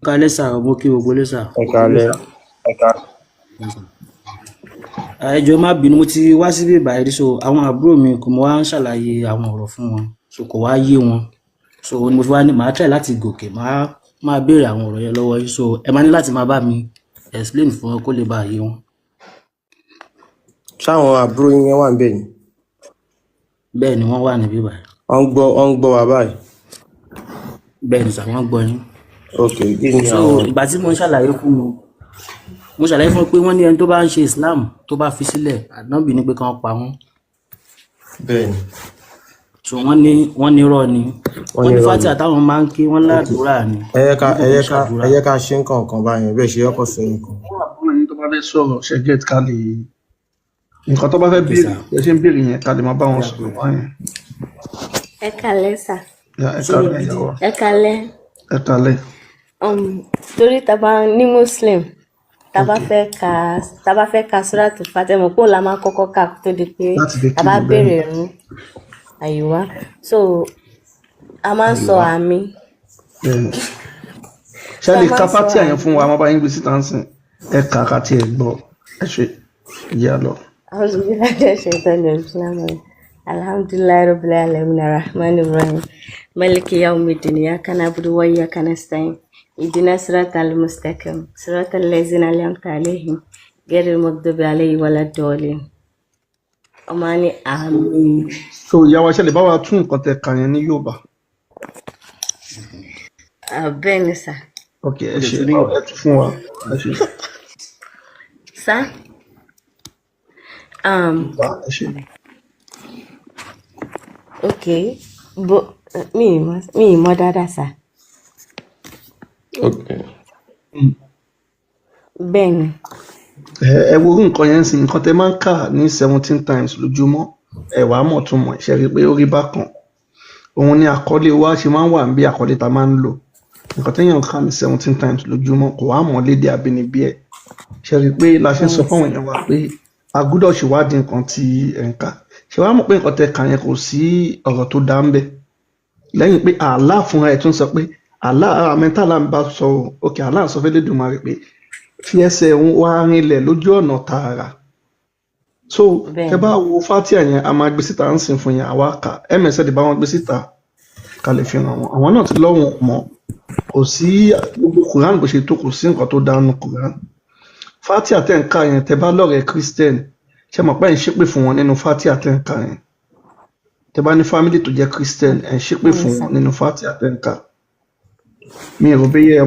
Kálẹ́ sà, mo kí gbogbo lé sà. Ẹ káalẹ́. Ẹ jọ̀ọ́ má bínú, mo ti wá síbí báyìí rí, so àwọn àbúrò mi kò mọ wá ń ṣàlàyé àwọn ọ̀rọ̀ fún wọn, so kò wá yé wọn. So ni mo fi wá ní màá try láti gòkè, máa béèrè àwọn ọ̀rọ̀ yẹn lọ́wọ́ yín. So ẹ máa ní láti máa bá mi explain fún wọn kó lè bá yé wọn. Ṣáwọn àbúrò yín yẹn wà ń bẹ̀ ni? Bẹ́ẹ̀ ni wọ́n wà níbí báyìí. Wọ́n ń gbọ́ wa báyìí. Bẹ́ẹ̀ ni sà, wọ́n gbọ́ yín. Ok, kí ni So àwọn. ìgbà tí mo ń ṣàlàyé fún wọn, mo ṣàlàyé fún wọn pé wọ́n ní ẹni tó bá ń ṣe Islam tó bá fi sílẹ̀, Ànábì ní pé kán pa wọ́n. Bẹ́ẹ̀ni. So wọ́n ní irọ́ ni. Wọ́n ní Fátíhà táwọn máa ń ké, wọ́n ládùúrà ni. Ẹ yẹ ká ṣe nǹkan kan báyẹn bẹ́ẹ̀ ṣe yọkọ̀ sí nǹkan. àbúrò yín tó bá fẹ́ sọ̀rọ̀ ṣe get ká lè nǹkan tó bá fẹ́ béèrè ẹ ṣe ń béèrè yẹn ká lè máa bá wọn sọ̀rọ̀ báyẹn. Ẹ kálẹ́ sà. Ẹ káalẹ́ ìyàwó. Ẹ kálẹ́. Ẹ káalẹ́. Torí tá bá ní Muslim tá bá fẹ́ ka Suratul Fatiha mọ̀ pé òun la máa kọ́kọ́ kà tó di pé tá bá béèrè ìrun àyíwá. So a máa ń sọ àmì. Ṣé lè ka Fatiha yẹn fún wa máa bá yín gbé síta ń sìn ẹ kà á tí ẹ gbọ́ ẹ ṣe ìyá lọ. أعوذ بالله من الشيطان الرجيم الحمد لله رب العالمين الرحمن الرحيم مالك يوم الدين إياك نعبد وإياك نستعين اهدنا الصراط المستقيم صراط الذين أنعمت عليهم غير المغضوب عليهم ولا الضالين ọmọani àmín. So ìyá wa ṣe lè bá wa tún nǹkan tẹ kà yẹn ní Yorùbá. Bẹ́ẹ̀ ni sà. Ok, ẹ ṣe ẹ tún fún wa ẹ ṣe. Sà. Ẹ ṣe. Ok, mi ì mọ̀ dáadáa sà. Ok. Bẹ́ẹ̀ ni. Ẹ wo orú nǹkan yẹn ń sìn nǹkan tẹ máa ń kà ní 17 times lójúmọ́ ẹ wàá mọ̀ tún mọ̀ ṣe rí i pé ó rí bákan òun ni àkọlé wa ṣe máa ń wà níbi àkọlé tá a máa ń lò nǹkan téèyàn kà ní 17 times lójúmọ́ kò wá mọ̀ lédè àbínibí ẹ̀ ṣe rí i pé la ṣe ń sọ fáwọn èèyàn wa pé a gbúdọ̀ ṣèwádìí nǹkan tí ẹ̀ ń kà ṣe wàá mọ̀ pé nǹkan tẹ kà yẹn kò sí ọ̀rọ̀ tó dá ń bẹ̀ lẹ́yìn pé Allah fúnra ẹ̀ tún sọ pé Allah àmẹ́tàlá ń bá sọ òkè Allah sọ fẹ́ lédùmarè pé fi ẹsẹ̀ wá rinlẹ̀ lójú ọ̀nà tààrà so ẹ bá wo Fátíhà yẹn a máa gbé síta ń sìn fún yẹn àwa kà msd bá wọn gbé síta ká lè fi hàn wọn àwọn náà ti lọ́wọ́n mọ́ kò sí gbogbo Quran bó ṣe tó kò sí nǹkan tó dánú Quran Fátíhà tẹ̀ ń kà yẹn tẹ bá lọ́rẹ̀ẹ́ Christian ṣe mọ̀ pé ẹ̀ ń ṣépè fún wọn nínú Fátíhà tẹ̀ ń kà yẹn tẹ bá ní family tó jẹ́ Christian ẹ̀ ń ṣépè fún wọn nínú Fátíhà tẹ̀ ń kà mi ò rò bẹ́yẹ